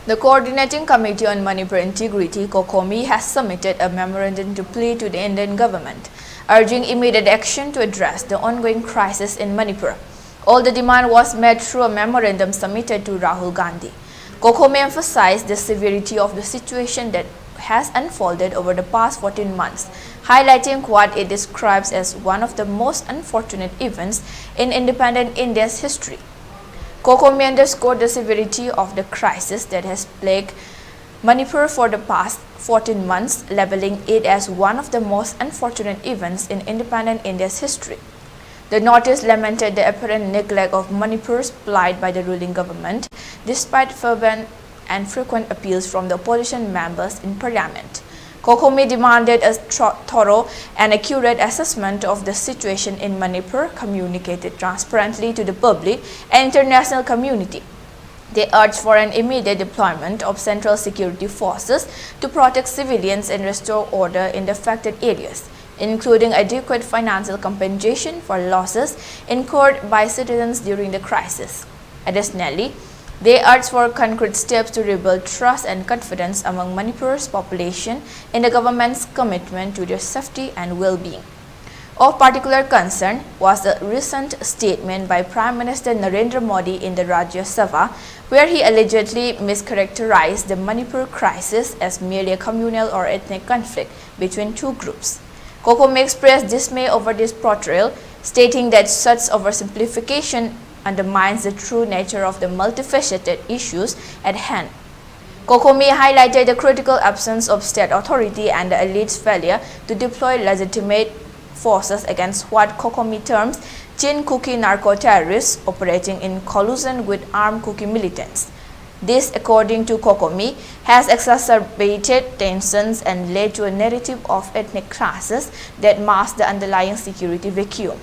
The Coordinating Committee on Manipur Integrity, COCOMI, has submitted a memorandum to plead to the Indian government, urging immediate action to address the ongoing crisis in Manipur. All the demand was made through a memorandum submitted to Rahul Gandhi. COCOMI emphasized the severity of the situation that has unfolded over the past 14 months, highlighting what it describes as one of the most unfortunate events in independent India's history. COCOMI underscored the severity of the crisis that has plagued Manipur for the past 14 months, labeling it as one of the most unfortunate events in independent India's history. The notice lamented the apparent neglect of Manipur's plight by the ruling government, despite fervent and frequent appeals from the opposition members in parliament. COCOMI demanded a thorough and accurate assessment of the situation in Manipur, communicated transparently to the public and international community. They urged for an immediate deployment of central security forces to protect civilians and restore order in the affected areas, including adequate financial compensation for losses incurred by citizens during the crisis. Additionally, they urged for concrete steps to rebuild trust and confidence among Manipur's population in the government's commitment to their safety and well-being. Of particular concern was the recent statement by Prime Minister Narendra Modi in the Rajya Sabha, where he allegedly mischaracterized the Manipur crisis as merely a communal or ethnic conflict between two groups. COCOMI expressed dismay over this portrayal, stating that such oversimplification undermines the true nature of the multifaceted issues at hand. COCOMI highlighted the critical absence of state authority and the elite's failure to deploy legitimate forces against what COCOMI terms Chin Kuki narco-terrorists operating in collusion with armed Kuki militants. This, according to COCOMI, has exacerbated tensions and led to a narrative of ethnic clashes that masks the underlying security vacuum.